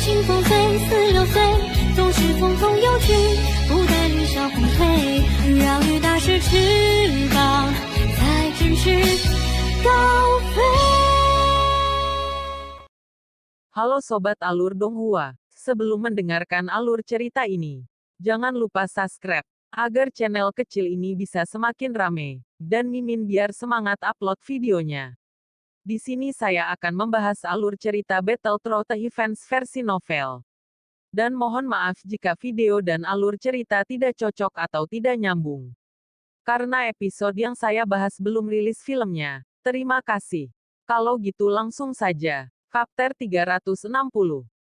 清风随，似流水，总是匆匆有去，不待云霄红褪，让雨打湿翅膀，才振翅高飞。Halo Sobat Alur Donghua, sebelum mendengarkan alur cerita ini, jangan lupa subscribe, agar channel kecil ini bisa semakin rame, dan Mimin biar semangat upload videonya. Di sini saya akan membahas alur cerita Battlethrough Events versi novel. Dan mohon maaf jika video dan alur cerita tidak cocok atau tidak nyambung. Karena episode yang saya bahas belum rilis filmnya. Terima kasih. Kalau gitu langsung saja. Chapter 360.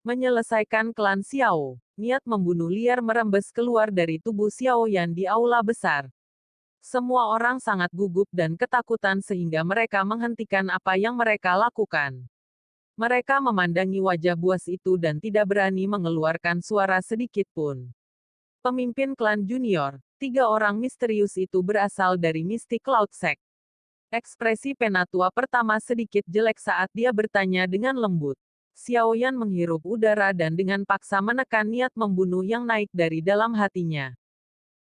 Menyelesaikan klan Xiao. Niat membunuh liar merembes keluar dari tubuh Xiao Yan di aula besar. Semua orang sangat gugup dan ketakutan sehingga mereka menghentikan apa yang mereka lakukan. Mereka memandangi wajah buas itu dan tidak berani mengeluarkan suara sedikit pun. Pemimpin klan junior, 3 orang misterius itu berasal dari Mystic Cloud Sect. Ekspresi penatua pertama sedikit jelek saat dia bertanya dengan lembut. Xiao Yan menghirup udara dan dengan paksa menekan niat membunuh yang naik dari dalam hatinya.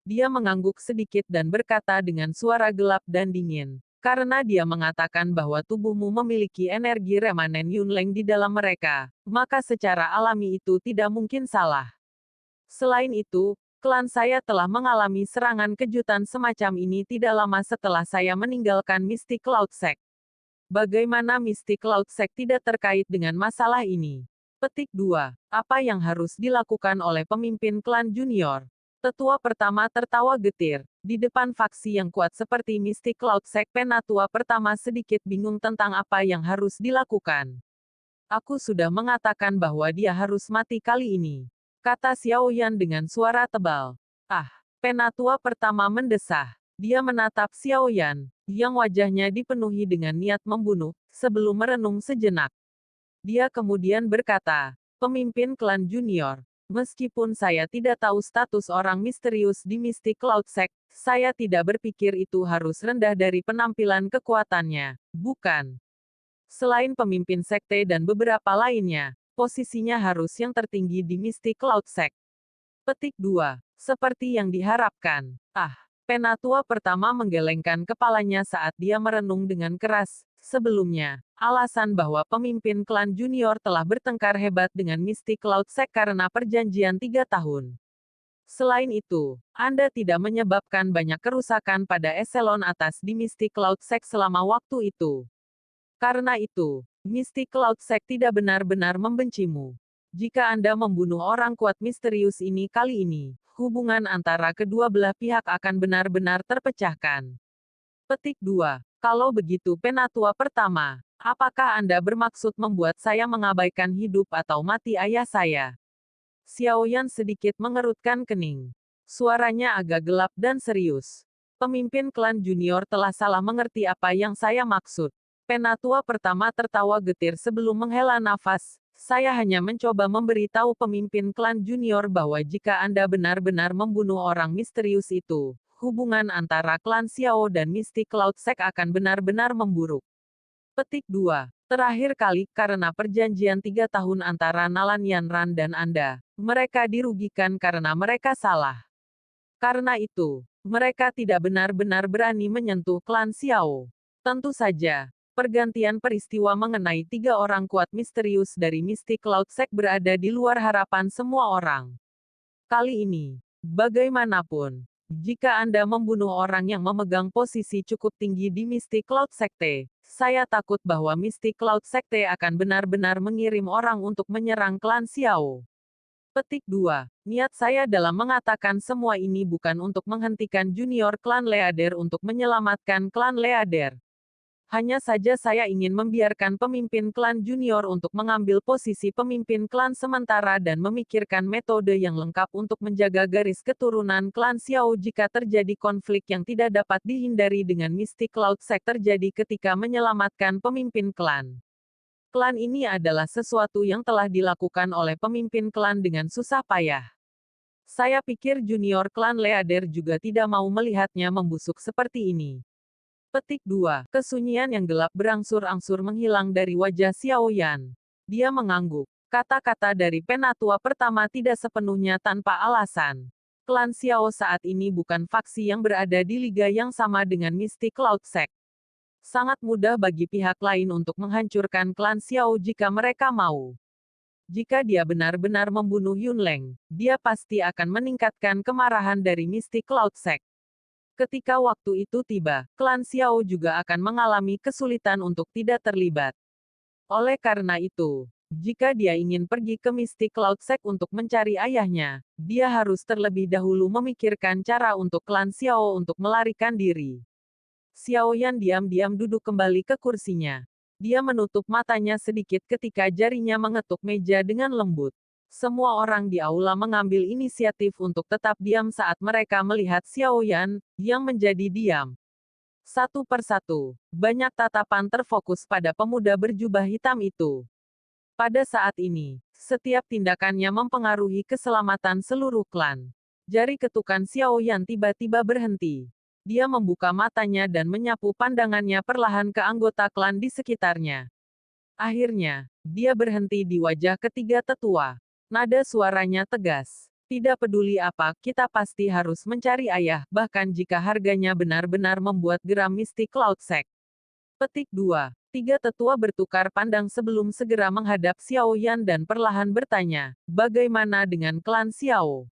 Dia mengangguk sedikit dan berkata dengan suara gelap dan dingin, karena dia mengatakan bahwa tubuhmu memiliki energi remanen Yunleng di dalam mereka, maka secara alami itu tidak mungkin salah. Selain itu, klan saya telah mengalami serangan kejutan semacam ini tidak lama setelah saya meninggalkan Mystic Cloud Sect. Bagaimana Mystic Cloud Sect tidak terkait dengan masalah ini? Petik 2. Apa yang harus dilakukan oleh pemimpin klan junior? Tetua pertama tertawa getir. Di depan faksi yang kuat seperti Mystic Cloud Sect, penatua pertama sedikit bingung tentang apa yang harus dilakukan. Aku sudah mengatakan bahwa dia harus mati kali ini, kata Xiao Yan dengan suara tebal. Ah, penatua pertama mendesah. Dia menatap Xiao Yan, yang wajahnya dipenuhi dengan niat membunuh, sebelum merenung sejenak. Dia kemudian berkata, pemimpin klan junior, meskipun saya tidak tahu status orang misterius di Mystic Cloud Sect, saya tidak berpikir itu harus rendah dari penampilan kekuatannya, bukan? Selain pemimpin sekte dan beberapa lainnya, posisinya harus yang tertinggi di Mystic Cloud Sect. Petik 2. Seperti yang diharapkan. Ah, penatua pertama menggelengkan kepalanya saat dia merenung dengan keras. Sebelumnya, alasan bahwa pemimpin klan junior telah bertengkar hebat dengan Mystic Cloud Sect karena perjanjian 3 tahun. Selain itu, Anda tidak menyebabkan banyak kerusakan pada eselon atas di Mystic Cloud Sect selama waktu itu. Karena itu, Mystic Cloud Sect tidak benar-benar membencimu. Jika Anda membunuh orang kuat misterius ini kali ini, hubungan antara kedua belah pihak akan benar-benar terpecahkan. Petik 2. Kalau begitu penatua pertama, apakah Anda bermaksud membuat saya mengabaikan hidup atau mati ayah saya? Xiao Yan sedikit mengerutkan kening. Suaranya agak gelap dan serius. Pemimpin klan junior telah salah mengerti apa yang saya maksud. Penatua pertama tertawa getir sebelum menghela nafas. Saya hanya mencoba memberitahu pemimpin klan junior bahwa jika Anda benar-benar membunuh orang misterius itu, hubungan antara klan Xiao dan Mystic Cloud Sect akan benar-benar memburuk. Petik 2. Terakhir kali, karena perjanjian 3 tahun antara Nalan Yanran dan Anda, mereka dirugikan karena mereka salah. Karena itu, mereka tidak benar-benar berani menyentuh klan Xiao. Tentu saja, pergantian peristiwa mengenai 3 orang kuat misterius dari Mystic Cloud Sect berada di luar harapan semua orang. Kali ini, bagaimanapun, jika Anda membunuh orang yang memegang posisi cukup tinggi di Mystic Cloud Sekte, saya takut bahwa Mystic Cloud Sekte akan benar-benar mengirim orang untuk menyerang klan Xiao. Petik 2. Niat saya dalam mengatakan semua ini bukan untuk menghentikan junior klan Leader untuk menyelamatkan klan Leader. Hanya saja saya ingin membiarkan pemimpin klan junior untuk mengambil posisi pemimpin klan sementara dan memikirkan metode yang lengkap untuk menjaga garis keturunan klan Xiao jika terjadi konflik yang tidak dapat dihindari dengan Mystic Cloud Sect terjadi ketika menyelamatkan pemimpin klan. Klan ini adalah sesuatu yang telah dilakukan oleh pemimpin klan dengan susah payah. Saya pikir junior klan Leader juga tidak mau melihatnya membusuk seperti ini. Petik 2. Kesunyian yang gelap berangsur-angsur menghilang dari wajah Xiao Yan. Dia mengangguk. Kata-kata dari penatua pertama tidak sepenuhnya tanpa alasan. Klan Xiao saat ini bukan faksi yang berada di liga yang sama dengan Mystic Cloud Sect. Sangat mudah bagi pihak lain untuk menghancurkan klan Xiao jika mereka mau. Jika dia benar-benar membunuh Yunleng, dia pasti akan meningkatkan kemarahan dari Mystic Cloud Sect. Ketika waktu itu tiba, klan Xiao juga akan mengalami kesulitan untuk tidak terlibat. Oleh karena itu, jika dia ingin pergi ke Mystic Cloud Sect untuk mencari ayahnya, dia harus terlebih dahulu memikirkan cara untuk klan Xiao untuk melarikan diri. Xiao Yan diam-diam duduk kembali ke kursinya. Dia menutup matanya sedikit ketika jarinya mengetuk meja dengan lembut. Semua orang di aula mengambil inisiatif untuk tetap diam saat mereka melihat Xiao Yan, yang menjadi diam. Satu persatu, banyak tatapan terfokus pada pemuda berjubah hitam itu. Pada saat ini, setiap tindakannya mempengaruhi keselamatan seluruh klan. Jari ketukan Xiao Yan tiba-tiba berhenti. Dia membuka matanya dan menyapu pandangannya perlahan ke anggota klan di sekitarnya. Akhirnya, dia berhenti di wajah ketiga tetua. Nada suaranya tegas. Tidak peduli apa, kita pasti harus mencari ayah, bahkan jika harganya benar-benar membuat geram Mystic Cloud Sect. Petik 2. Tiga tetua bertukar pandang sebelum segera menghadap Xiao Yan dan perlahan bertanya, bagaimana dengan klan Xiao?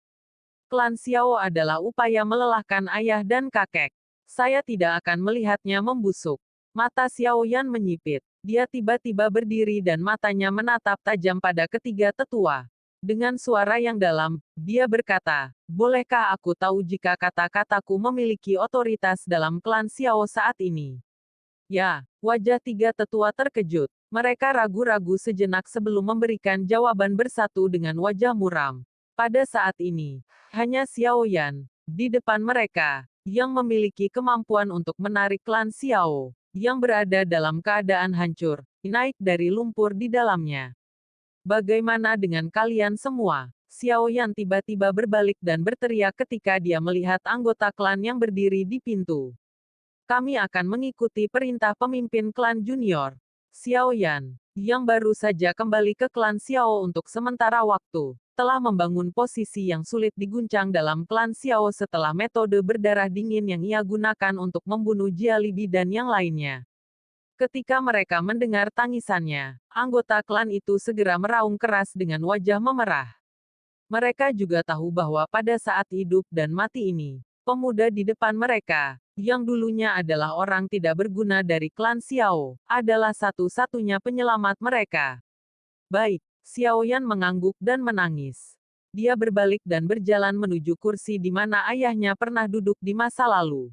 Klan Xiao adalah upaya melelahkan ayah dan kakek. Saya tidak akan melihatnya membusuk. Mata Xiao Yan menyipit. Dia tiba-tiba berdiri dan matanya menatap tajam pada ketiga tetua. Dengan suara yang dalam, dia berkata, bolehkah aku tahu jika kata-kataku memiliki otoritas dalam klan Xiao saat ini? Ya, wajah tiga tetua terkejut. Mereka ragu-ragu sejenak sebelum memberikan jawaban bersatu dengan wajah muram. Pada saat ini, hanya Xiao Yan, di depan mereka, yang memiliki kemampuan untuk menarik klan Xiao, yang berada dalam keadaan hancur, naik dari lumpur di dalamnya. Bagaimana dengan kalian semua? Xiao Yan tiba-tiba berbalik dan berteriak ketika dia melihat anggota klan yang berdiri di pintu. Kami akan mengikuti perintah pemimpin klan junior. Xiao Yan, yang baru saja kembali ke klan Xiao untuk sementara waktu, telah membangun posisi yang sulit diguncang dalam klan Xiao setelah metode berdarah dingin yang ia gunakan untuk membunuh Jia Libi dan yang lainnya. Ketika mereka mendengar tangisannya, anggota klan itu segera meraung keras dengan wajah memerah. Mereka juga tahu bahwa pada saat hidup dan mati ini, pemuda di depan mereka, yang dulunya adalah orang tidak berguna dari klan Xiao, adalah satu-satunya penyelamat mereka. Baik. Xiao Yan mengangguk dan menangis. Dia berbalik dan berjalan menuju kursi di mana ayahnya pernah duduk di masa lalu.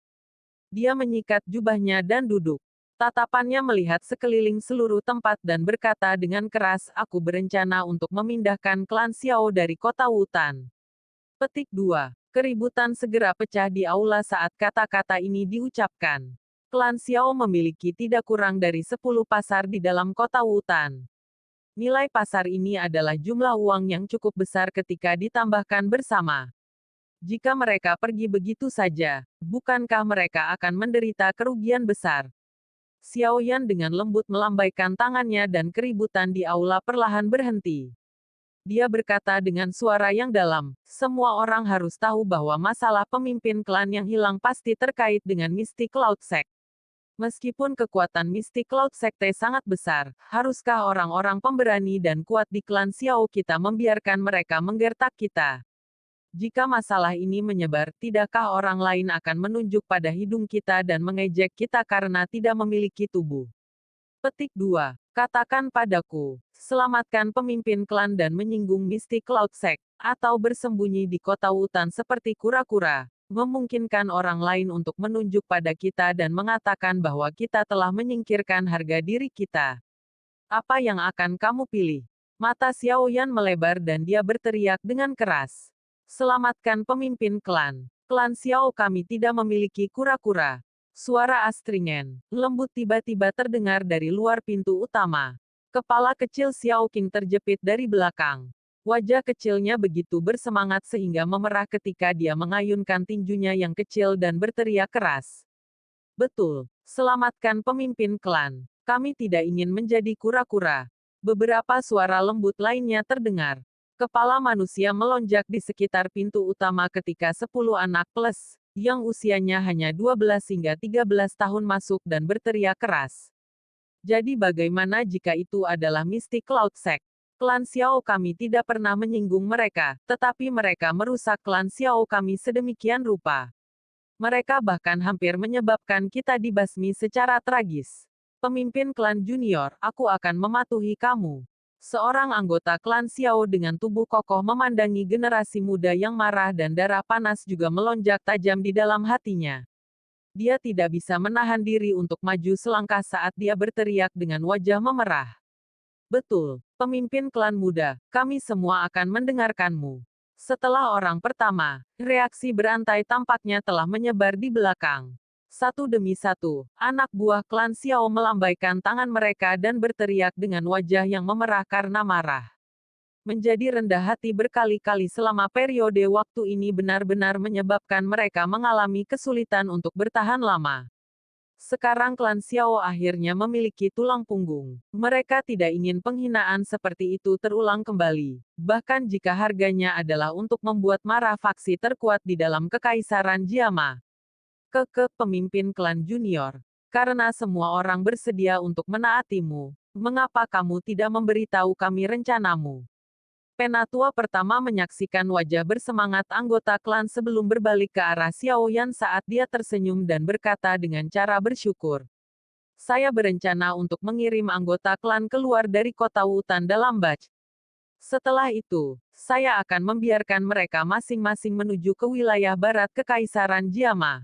Dia menyikat jubahnya dan duduk. Tatapannya melihat sekeliling seluruh tempat dan berkata dengan keras, aku berencana untuk memindahkan klan Xiao dari kota Wutan. Petik 2. Keributan segera pecah di aula saat kata-kata ini diucapkan. Klan Xiao memiliki tidak kurang dari 10 pasar di dalam kota Wutan. Nilai pasar ini adalah jumlah uang yang cukup besar ketika ditambahkan bersama. Jika mereka pergi begitu saja, bukankah mereka akan menderita kerugian besar? Xiao Yan dengan lembut melambaikan tangannya dan keributan di aula perlahan berhenti. Dia berkata dengan suara yang dalam, semua orang harus tahu bahwa masalah pemimpin klan yang hilang pasti terkait dengan Mystic Cloud Sect. Meskipun kekuatan Mystic Cloud Sekte sangat besar, haruskah orang-orang pemberani dan kuat di klan Xiao kita membiarkan mereka menggertak kita? Jika masalah ini menyebar, tidakkah orang lain akan menunjuk pada hidung kita dan mengejek kita karena tidak memiliki tubuh? Petik 2. Katakan padaku, selamatkan pemimpin klan dan menyinggung Mystic Cloud Sect, atau bersembunyi di kota Wutan seperti kura-kura, memungkinkan orang lain untuk menunjuk pada kita dan mengatakan bahwa kita telah menyingkirkan harga diri kita. Apa yang akan kamu pilih? Mata Xiao Yan melebar dan dia berteriak dengan keras. Selamatkan pemimpin klan. Klan Xiao kami tidak memiliki kura-kura. Suara astringen, lembut tiba-tiba terdengar dari luar pintu utama. Kepala kecil Xiao Qing terjepit dari belakang. Wajah kecilnya begitu bersemangat sehingga memerah ketika dia mengayunkan tinjunya yang kecil dan berteriak keras. Betul, selamatkan pemimpin klan. Kami tidak ingin menjadi kura-kura. Beberapa suara lembut lainnya terdengar. Kepala manusia melonjak di sekitar pintu utama ketika 10 anak plus, yang usianya hanya 12 hingga 13 tahun masuk dan berteriak keras. Jadi bagaimana jika itu adalah Mystic Cloud Sect? Klan Xiao kami tidak pernah menyinggung mereka, tetapi mereka merusak klan Xiao kami sedemikian rupa. Mereka bahkan hampir menyebabkan kita dibasmi secara tragis. Pemimpin klan junior, aku akan mematuhi kamu. Seorang anggota klan Xiao dengan tubuh kokoh memandangi generasi muda yang marah dan darah panas juga melonjak tajam di dalam hatinya. Dia tidak bisa menahan diri untuk maju selangkah saat dia berteriak dengan wajah memerah. Betul, pemimpin klan muda, kami semua akan mendengarkanmu. Setelah orang pertama, reaksi berantai tampaknya telah menyebar di belakang. Satu demi satu, anak buah klan Xiao melambaikan tangan mereka dan berteriak dengan wajah yang memerah karena marah. Menjadi rendah hati berkali-kali selama periode waktu ini benar-benar menyebabkan mereka mengalami kesulitan untuk bertahan lama. Sekarang klan Xiao akhirnya memiliki tulang punggung. Mereka tidak ingin penghinaan seperti itu terulang kembali, bahkan jika harganya adalah untuk membuat marah faksi terkuat di dalam kekaisaran Jiama. Pemimpin klan junior. Karena semua orang bersedia untuk menaatimu, mengapa kamu tidak memberitahu kami rencanamu? Penatua pertama menyaksikan wajah bersemangat anggota klan sebelum berbalik ke arah Xiao Yan saat dia tersenyum dan berkata dengan cara bersyukur. Saya berencana untuk mengirim anggota klan keluar dari kota Wutan dalam batch. Setelah itu, saya akan membiarkan mereka masing-masing menuju ke wilayah barat Kekaisaran Jiama.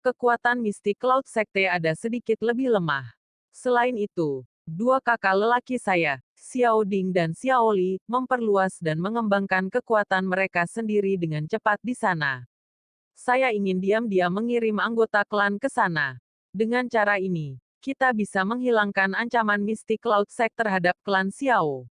Kekuatan mistik Cloud Sekte ada sedikit lebih lemah. Selain itu, dua kakak lelaki saya, Xiao Ding dan Xiao Li, memperluas dan mengembangkan kekuatan mereka sendiri dengan cepat di sana. Saya ingin diam-diam mengirim anggota klan ke sana. Dengan cara ini, kita bisa menghilangkan ancaman mistik Cloud Sect terhadap klan Xiao.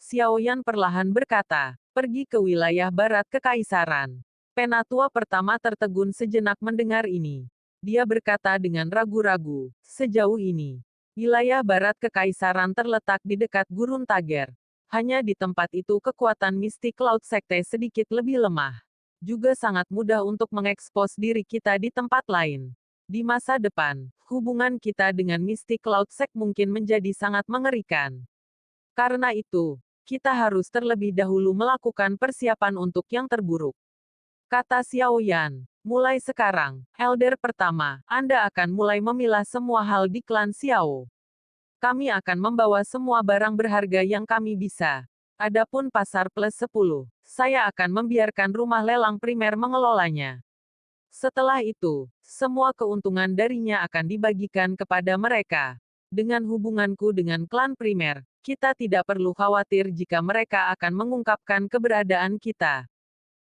Xiao Yan perlahan berkata, pergi ke wilayah barat Kekaisaran. Penatua pertama tertegun sejenak mendengar ini. Dia berkata dengan ragu-ragu, sejauh ini, wilayah barat Kekaisaran terletak di dekat Gurun Tager. Hanya di tempat itu kekuatan mistik Cloud Sekte sedikit lebih lemah. Juga sangat mudah untuk mengekspos diri kita di tempat lain. Di masa depan, hubungan kita dengan mistik Cloud Sect mungkin menjadi sangat mengerikan. Karena itu, kita harus terlebih dahulu melakukan persiapan untuk yang terburuk. Kata Xiao Yan, mulai sekarang, Elder pertama, Anda akan mulai memilah semua hal di klan Xiao. Kami akan membawa semua barang berharga yang kami bisa. Adapun pasar plus 10, saya akan membiarkan rumah lelang primer mengelolanya. Setelah itu, semua keuntungan darinya akan dibagikan kepada mereka. Dengan hubunganku dengan klan primer, kita tidak perlu khawatir jika mereka akan mengungkapkan keberadaan kita.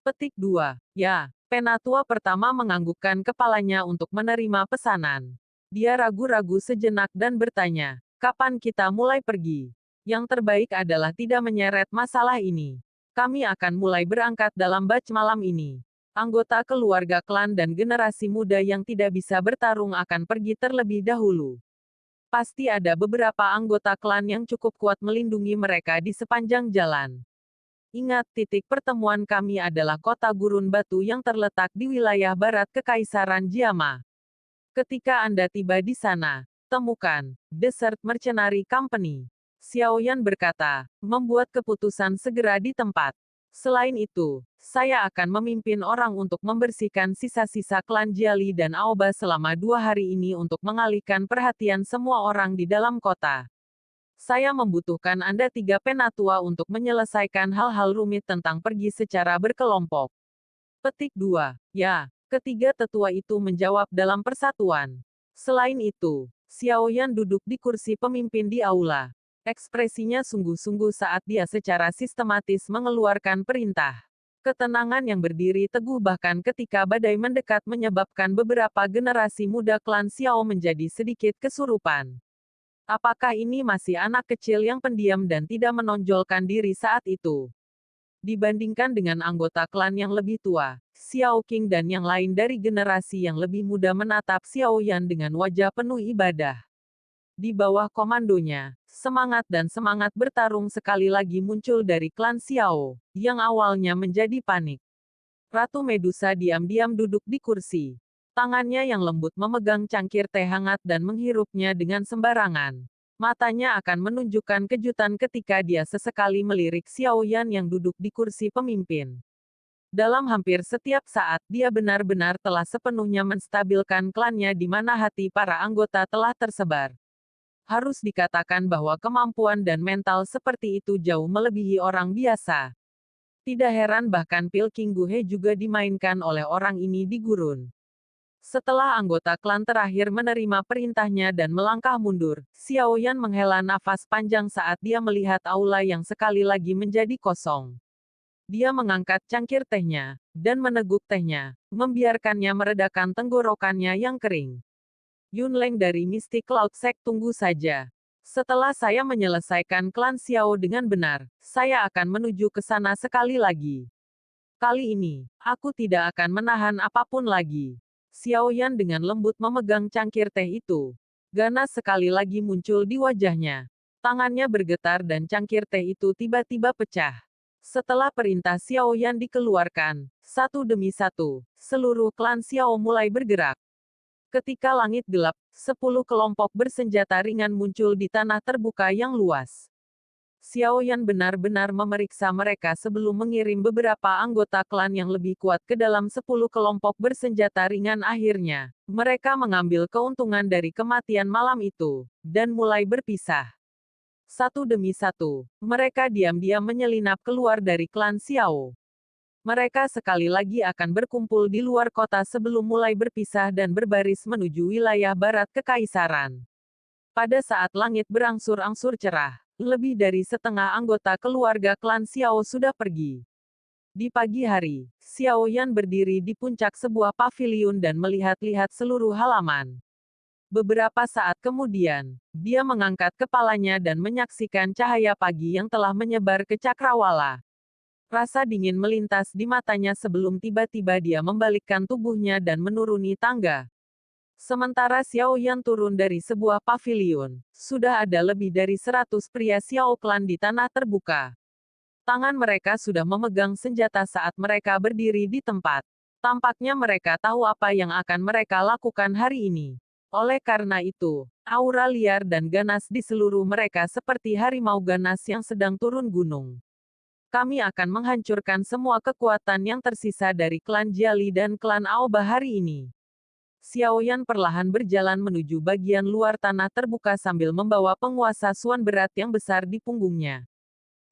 Petik 2. Ya, penatua pertama menganggukkan kepalanya untuk menerima pesanan. Dia ragu-ragu sejenak dan bertanya, kapan kita mulai pergi? Yang terbaik adalah tidak menyeret masalah ini. Kami akan mulai berangkat dalam batch malam ini. Anggota keluarga klan dan generasi muda yang tidak bisa bertarung akan pergi terlebih dahulu. Pasti ada beberapa anggota klan yang cukup kuat melindungi mereka di sepanjang jalan. Ingat, titik pertemuan kami adalah kota gurun batu yang terletak di wilayah barat Kekaisaran Jiama. Ketika Anda tiba di sana, temukan Desert Mercenary Company. Xiao Yan berkata, membuat keputusan segera di tempat. Selain itu, saya akan memimpin orang untuk membersihkan sisa-sisa klan Jiali dan Aoba selama 2 hari ini untuk mengalihkan perhatian semua orang di dalam kota. Saya membutuhkan Anda 3 penatua untuk menyelesaikan hal-hal rumit tentang pergi secara berkelompok. Petik 2. Ya, ketiga tetua itu menjawab dalam persatuan. Selain itu, Xiao Yan duduk di kursi pemimpin di aula. Ekspresinya sungguh-sungguh saat dia secara sistematis mengeluarkan perintah. Ketenangan yang berdiri teguh bahkan ketika badai mendekat menyebabkan beberapa generasi muda klan Xiao menjadi sedikit kesurupan. Apakah ini masih anak kecil yang pendiam dan tidak menonjolkan diri saat itu? Dibandingkan dengan anggota klan yang lebih tua, Xiao Qing dan yang lain dari generasi yang lebih muda menatap Xiao Yan dengan wajah penuh ibadah. Di bawah komandonya, semangat dan semangat bertarung sekali lagi muncul dari klan Xiao, yang awalnya menjadi panik. Ratu Medusa diam-diam duduk di kursi. Tangannya yang lembut memegang cangkir teh hangat dan menghirupnya dengan sembarangan. Matanya akan menunjukkan kejutan ketika dia sesekali melirik Xiao Yan yang duduk di kursi pemimpin. Dalam hampir setiap saat, dia benar-benar telah sepenuhnya menstabilkan klannya di mana hati para anggota telah tersebar. Harus dikatakan bahwa kemampuan dan mental seperti itu jauh melebihi orang biasa. Tidak heran bahkan Pil King Guhe juga dimainkan oleh orang ini di gurun. Setelah anggota klan terakhir menerima perintahnya dan melangkah mundur, Xiao Yan menghela nafas panjang saat dia melihat aula yang sekali lagi menjadi kosong. Dia mengangkat cangkir tehnya, dan meneguk tehnya, membiarkannya meredakan tenggorokannya yang kering. Yunleng dari Mystic Cloud Sect, tunggu saja. Setelah saya menyelesaikan klan Xiao dengan benar, saya akan menuju ke sana sekali lagi. Kali ini, aku tidak akan menahan apapun lagi. Xiao Yan dengan lembut memegang cangkir teh itu. Ganas sekali lagi muncul di wajahnya. Tangannya bergetar dan cangkir teh itu tiba-tiba pecah. Setelah perintah Xiao Yan dikeluarkan, satu demi satu, seluruh klan Xiao mulai bergerak. Ketika langit gelap, 10 kelompok bersenjata ringan muncul di tanah terbuka yang luas. Xiao Yan benar-benar memeriksa mereka sebelum mengirim beberapa anggota klan yang lebih kuat ke dalam 10 kelompok bersenjata ringan akhirnya. Mereka mengambil keuntungan dari kematian malam itu, dan mulai berpisah. Satu demi satu, mereka diam-diam menyelinap keluar dari klan Xiao. Mereka sekali lagi akan berkumpul di luar kota sebelum mulai berpisah dan berbaris menuju wilayah barat kekaisaran. Pada saat langit berangsur-angsur cerah, lebih dari setengah anggota keluarga klan Xiao sudah pergi. Di pagi hari, Xiao Yan berdiri di puncak sebuah paviliun dan melihat-lihat seluruh halaman. Beberapa saat kemudian, dia mengangkat kepalanya dan menyaksikan cahaya pagi yang telah menyebar ke cakrawala. Rasa dingin melintas di matanya sebelum tiba-tiba dia membalikkan tubuhnya dan menuruni tangga. Sementara Xiao Yan turun dari sebuah paviliun, sudah ada lebih dari 100 pria Xiao klan di tanah terbuka. Tangan mereka sudah memegang senjata saat mereka berdiri di tempat. Tampaknya mereka tahu apa yang akan mereka lakukan hari ini. Oleh karena itu, aura liar dan ganas di seluruh mereka seperti harimau ganas yang sedang turun gunung. Kami akan menghancurkan semua kekuatan yang tersisa dari klan Jiali dan klan Aoba hari ini. Xiao Yan perlahan berjalan menuju bagian luar tanah terbuka sambil membawa penguasa Suan berat yang besar di punggungnya.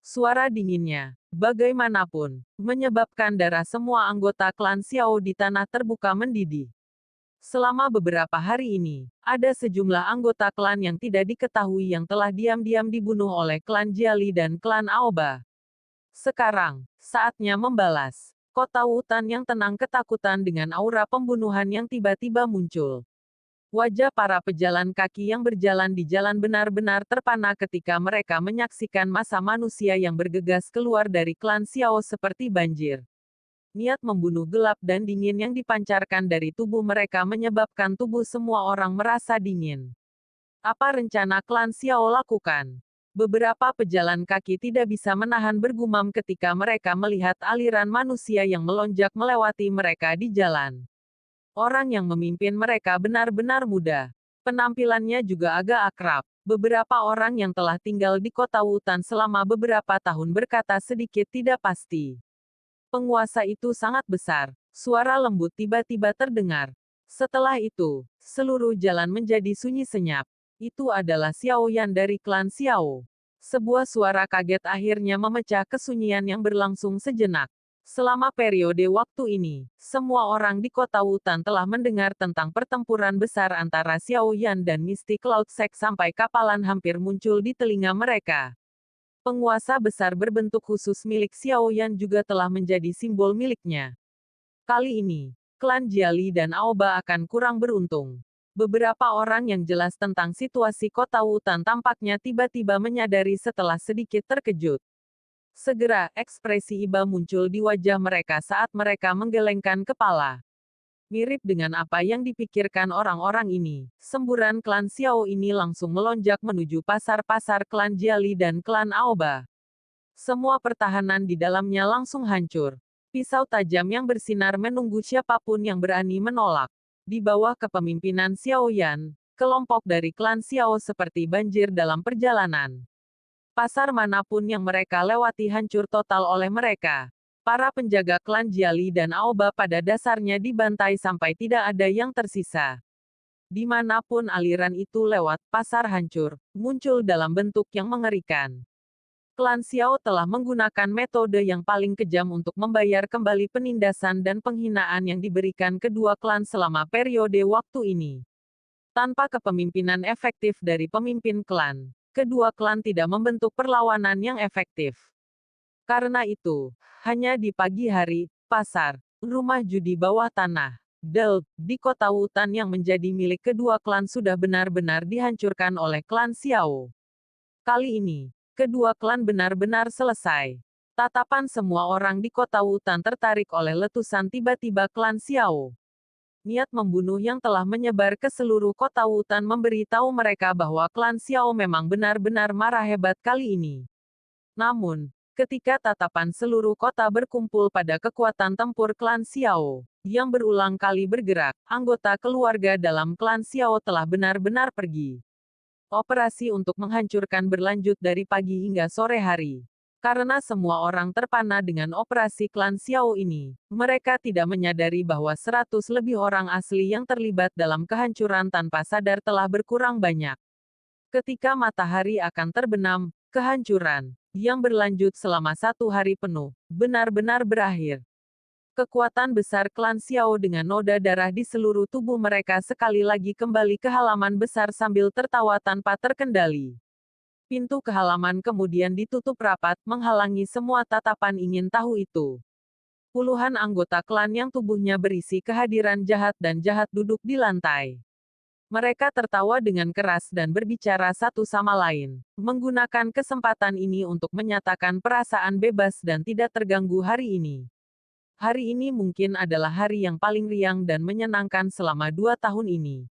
Suara dinginnya, bagaimanapun, menyebabkan darah semua anggota klan Xiao di tanah terbuka mendidih. Selama beberapa hari ini, ada sejumlah anggota klan yang tidak diketahui yang telah diam-diam dibunuh oleh klan Jiali dan klan Aoba. Sekarang, saatnya membalas. Kota hutan yang tenang ketakutan dengan aura pembunuhan yang tiba-tiba muncul. Wajah para pejalan kaki yang berjalan di jalan benar-benar terpana ketika mereka menyaksikan massa manusia yang bergegas keluar dari klan Xiao seperti banjir. Niat membunuh gelap dan dingin yang dipancarkan dari tubuh mereka menyebabkan tubuh semua orang merasa dingin. Apa rencana klan Xiao lakukan? Beberapa pejalan kaki tidak bisa menahan bergumam ketika mereka melihat aliran manusia yang melonjak melewati mereka di jalan. Orang yang memimpin mereka benar-benar muda. Penampilannya juga agak akrab. Beberapa orang yang telah tinggal di kota hutan selama beberapa tahun berkata sedikit tidak pasti. Penguasa itu sangat besar. Suara lembut tiba-tiba terdengar. Setelah itu, seluruh jalan menjadi sunyi senyap. Itu adalah Xiao Yan dari klan Xiao. Sebuah suara kaget akhirnya memecah kesunyian yang berlangsung sejenak. Selama periode waktu ini, semua orang di kota hutan telah mendengar tentang pertempuran besar antara Xiao Yan dan Mystic Cloud Sect sampai kapalan hampir muncul di telinga mereka. Penguasa besar berbentuk khusus milik Xiao Yan juga telah menjadi simbol miliknya. Kali ini, klan Jiali dan Aoba akan kurang beruntung. Beberapa orang yang jelas tentang situasi kota hutan tampaknya tiba-tiba menyadari setelah sedikit terkejut. Segera, ekspresi iba muncul di wajah mereka saat mereka menggelengkan kepala. Mirip dengan apa yang dipikirkan orang-orang ini, semburan klan Xiao ini langsung melonjak menuju pasar-pasar klan Jiali dan klan Aoba. Semua pertahanan di dalamnya langsung hancur. Pisau tajam yang bersinar menunggu siapapun yang berani menolak. Di bawah kepemimpinan Xiao Yan, kelompok dari klan Xiao seperti banjir dalam perjalanan. Pasar manapun yang mereka lewati hancur total oleh mereka. Para penjaga klan Jiali dan Aoba pada dasarnya dibantai sampai tidak ada yang tersisa. Dimanapun aliran itu lewat, pasar hancur, muncul dalam bentuk yang mengerikan. Klan Xiao telah menggunakan metode yang paling kejam untuk membayar kembali penindasan dan penghinaan yang diberikan kedua klan selama periode waktu ini. Tanpa kepemimpinan efektif dari pemimpin klan, kedua klan tidak membentuk perlawanan yang efektif. Karena itu, hanya di pagi hari, pasar, rumah judi bawah tanah, Del, di kota Wutan yang menjadi milik kedua klan sudah benar-benar dihancurkan oleh klan Xiao. Kali ini, kedua klan benar-benar selesai. Tatapan semua orang di kota Wutan tertarik oleh letusan tiba-tiba klan Xiao. Niat membunuh yang telah menyebar ke seluruh kota Wutan memberi tahu mereka bahwa klan Xiao memang benar-benar marah hebat kali ini. Namun, ketika tatapan seluruh kota berkumpul pada kekuatan tempur klan Xiao, yang berulang kali bergerak, anggota keluarga dalam klan Xiao telah benar-benar pergi. Operasi untuk menghancurkan berlanjut dari pagi hingga sore hari. Karena semua orang terpana dengan operasi klan Xiao ini, mereka tidak menyadari bahwa 100 lebih orang asli yang terlibat dalam kehancuran tanpa sadar telah berkurang banyak. Ketika matahari akan terbenam, kehancuran, yang berlanjut selama 1 hari penuh, benar-benar berakhir. Kekuatan besar klan Xiao dengan noda darah di seluruh tubuh mereka sekali lagi kembali ke halaman besar sambil tertawa tanpa terkendali. Pintu ke halaman kemudian ditutup rapat, menghalangi semua tatapan ingin tahu itu. Puluhan anggota klan yang tubuhnya berisi kehadiran jahat dan jahat duduk di lantai. Mereka tertawa dengan keras dan berbicara satu sama lain, menggunakan kesempatan ini untuk menyatakan perasaan bebas dan tidak terganggu hari ini. Hari ini mungkin adalah hari yang paling riang dan menyenangkan selama 2 tahun ini.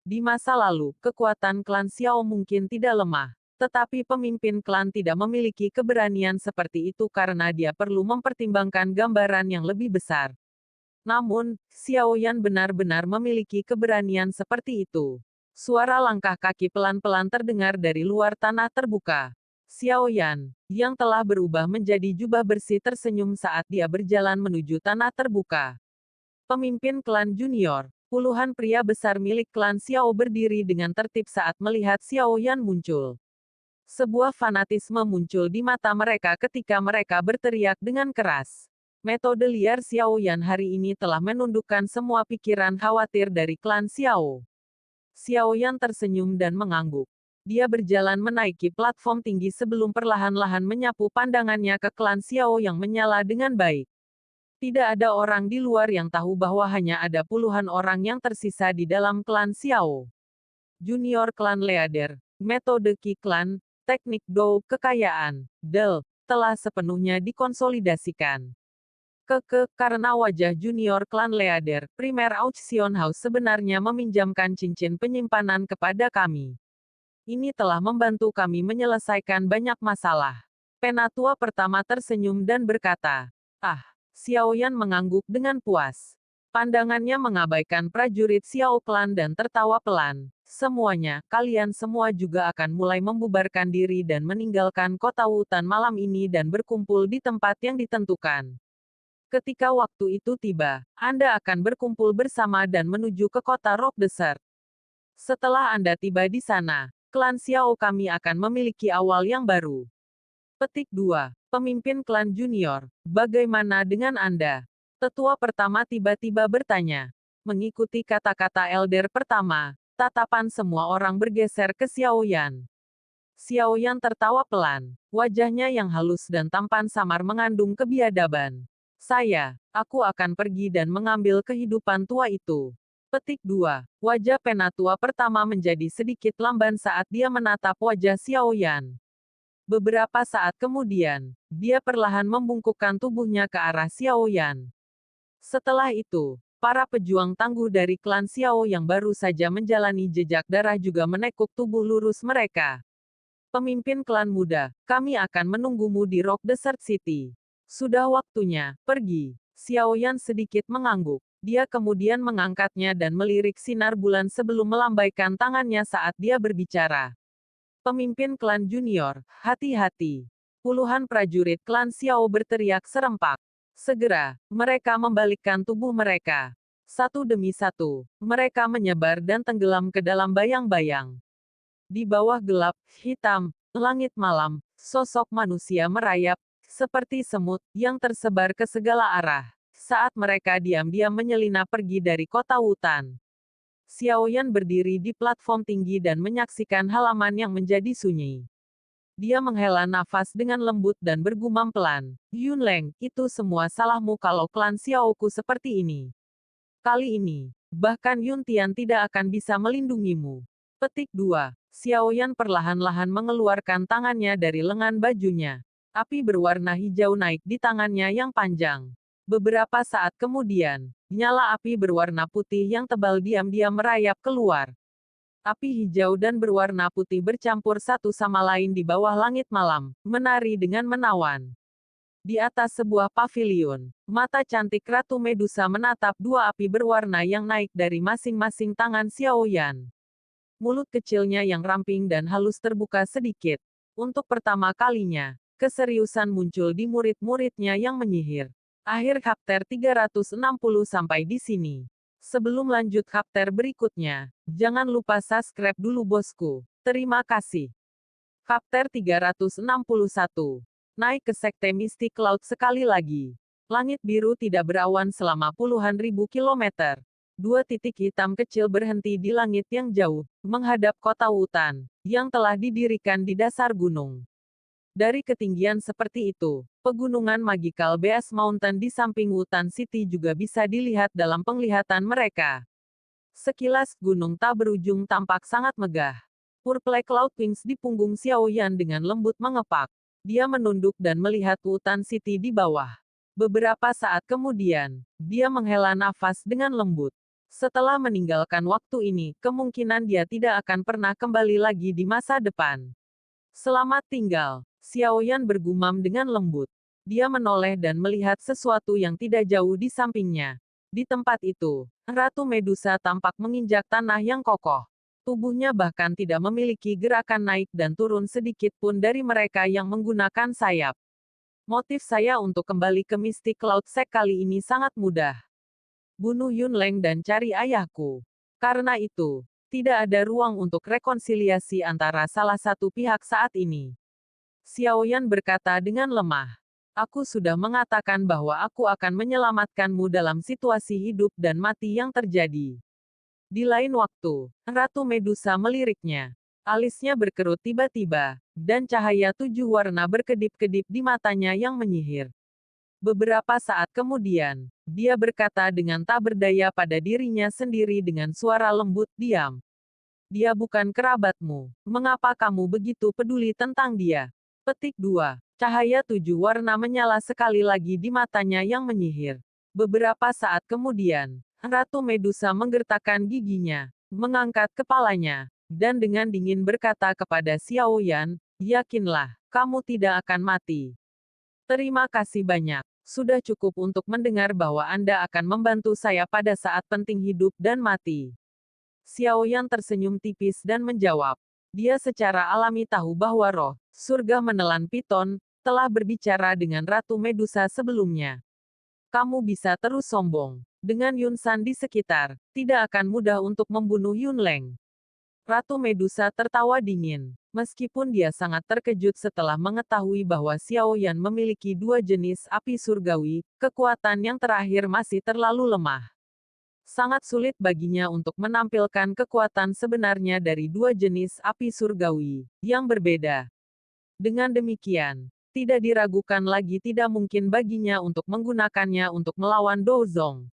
Di masa lalu, kekuatan klan Xiao mungkin tidak lemah, tetapi pemimpin klan tidak memiliki keberanian seperti itu karena dia perlu mempertimbangkan gambaran yang lebih besar. Namun, Xiao Yan benar-benar memiliki keberanian seperti itu. Suara langkah kaki pelan-pelan terdengar dari luar tanah terbuka. Xiao Yan, yang telah berubah menjadi jubah bersih tersenyum saat dia berjalan menuju tanah terbuka. Pemimpin klan junior, puluhan pria besar milik klan Xiao berdiri dengan tertib saat melihat Xiao Yan muncul. Sebuah fanatisme muncul di mata mereka ketika mereka berteriak dengan keras. Metode liar Xiao Yan hari ini telah menundukkan semua pikiran khawatir dari klan Xiao. Xiao Yan tersenyum dan mengangguk. Dia berjalan menaiki platform tinggi sebelum perlahan-lahan menyapu pandangannya ke klan Xiao yang menyala dengan baik. Tidak ada orang di luar yang tahu bahwa hanya ada puluhan orang yang tersisa di dalam klan Xiao. Junior klan Leader, metode Qi klan, teknik Dou, kekayaan, Del, telah sepenuhnya dikonsolidasikan. Karena wajah junior klan Leader, Primer Auction House sebenarnya meminjamkan cincin penyimpanan kepada kami. Ini telah membantu kami menyelesaikan banyak masalah. Penatua pertama tersenyum dan berkata, Xiao Yan mengangguk dengan puas. Pandangannya mengabaikan prajurit Xiao Klan dan tertawa pelan. Semuanya, kalian semua juga akan mulai membubarkan diri dan meninggalkan kota Wutan malam ini dan berkumpul di tempat yang ditentukan. Ketika waktu itu tiba, Anda akan berkumpul bersama dan menuju ke kota Rock Desert. Setelah Anda tiba di sana, klan Xiao kami akan memiliki awal yang baru. Petik 2. Pemimpin klan junior, bagaimana dengan Anda? Tetua pertama tiba-tiba bertanya. Mengikuti kata-kata elder pertama, tatapan semua orang bergeser ke Xiao Yan. Xiao Yan tertawa pelan. Wajahnya yang halus dan tampan samar mengandung kebiadaban. Aku akan pergi dan mengambil kehidupan tua itu. Petik 2. Wajah penatua pertama menjadi sedikit lamban saat dia menatap wajah Xiao Yan. Beberapa saat kemudian, dia perlahan membungkukkan tubuhnya ke arah Xiao Yan. Setelah itu, Para pejuang tangguh dari klan Xiao yang baru saja menjalani jejak darah juga menekuk tubuh lurus mereka. Pemimpin klan muda, kami akan menunggumu di Rock Desert City. Sudah waktunya, pergi. Xiao Yan sedikit mengangguk. Dia kemudian mengangkatnya dan melirik sinar bulan sebelum melambaikan tangannya saat dia berbicara. Pemimpin klan junior, hati-hati. Puluhan prajurit klan Xiao berteriak serempak. Segera, mereka membalikkan tubuh mereka. Satu demi satu, mereka menyebar dan tenggelam ke dalam bayang-bayang. Di bawah gelap, hitam, langit malam, sosok manusia merayap, seperti semut, yang tersebar ke segala arah. Saat mereka diam-diam menyelinap pergi dari kota hutan. Xiao Yan berdiri di platform tinggi dan menyaksikan halaman yang menjadi sunyi. Dia menghela nafas dengan lembut dan bergumam pelan. Yunleng, itu semua salahmu kalau klan Xiaoku seperti ini. Kali ini, bahkan Yun Tian tidak akan bisa melindungimu. Petik 2. Xiao Yan perlahan-lahan mengeluarkan tangannya dari lengan bajunya. Api berwarna hijau naik di tangannya yang panjang. Beberapa saat kemudian, nyala api berwarna putih yang tebal diam-diam merayap keluar. Api hijau dan berwarna putih bercampur satu sama lain di bawah langit malam, menari dengan menawan. Di atas sebuah pavilion, mata cantik Ratu Medusa menatap dua api berwarna yang naik dari masing-masing tangan Xiao Yan. Mulut kecilnya yang ramping dan halus terbuka sedikit. Untuk pertama kalinya, keseriusan muncul di murid-muridnya yang menyihir. Akhir chapter 360 sampai di sini. Sebelum lanjut chapter berikutnya, jangan lupa subscribe dulu bosku. Terima kasih. Chapter 361. Naik ke Sekte Mistik Laut sekali lagi. Langit biru tidak berawan selama puluhan ribu kilometer. Dua titik hitam kecil berhenti di langit yang jauh, menghadap kota hutan, yang telah didirikan di dasar gunung. Dari ketinggian seperti itu, pegunungan Magical Beast Mountain di samping hutan City juga bisa dilihat dalam penglihatan mereka. Sekilas, gunung tak berujung tampak sangat megah. Purple Cloud Wings di punggung Xiao Yan dengan lembut mengepak. Dia menunduk dan melihat hutan City di bawah. Beberapa saat kemudian, dia menghela nafas dengan lembut. Setelah meninggalkan waktu ini, kemungkinan dia tidak akan pernah kembali lagi di masa depan. Selamat tinggal, Xiao Yan bergumam dengan lembut. Dia menoleh dan melihat sesuatu yang tidak jauh di sampingnya. Di tempat itu, Ratu Medusa tampak menginjak tanah yang kokoh. Tubuhnya bahkan tidak memiliki gerakan naik dan turun sedikit pun dari mereka yang menggunakan sayap. Motif saya untuk kembali ke Mystic Cloud Sect kali ini sangat mudah. Bunuh Yunleng dan cari ayahku. Karena itu, tidak ada ruang untuk rekonsiliasi antara salah satu pihak saat ini. Xiao Yan berkata dengan lemah. Aku sudah mengatakan bahwa aku akan menyelamatkanmu dalam situasi hidup dan mati yang terjadi. Di lain waktu, Ratu Medusa meliriknya. Alisnya berkerut tiba-tiba, dan cahaya 7 warna berkedip-kedip di matanya yang menyihir. Beberapa saat kemudian, dia berkata dengan tak berdaya pada dirinya sendiri dengan suara lembut, diam. Dia bukan kerabatmu. Mengapa kamu begitu peduli tentang dia? Petik 2. Cahaya 7 warna menyala sekali lagi di matanya yang menyihir. Beberapa saat kemudian, Ratu Medusa menggertakkan giginya, mengangkat kepalanya, dan dengan dingin berkata kepada Xiao Yan, yakinlah, kamu tidak akan mati. Terima kasih banyak. Sudah cukup untuk mendengar bahwa Anda akan membantu saya pada saat penting hidup dan mati. Xiao Yan tersenyum tipis dan menjawab. Dia secara alami tahu bahwa roh surga menelan piton telah berbicara dengan Ratu Medusa sebelumnya. Kamu bisa terus sombong. Dengan Yun San di sekitar, tidak akan mudah untuk membunuh Yunleng. Ratu Medusa tertawa dingin. Meskipun dia sangat terkejut setelah mengetahui bahwa Xiao Yan memiliki dua jenis api surgawi, kekuatan yang terakhir masih terlalu lemah. Sangat sulit baginya untuk menampilkan kekuatan sebenarnya dari dua jenis api surgawi yang berbeda. Dengan demikian, tidak diragukan lagi tidak mungkin baginya untuk menggunakannya untuk melawan Douzong.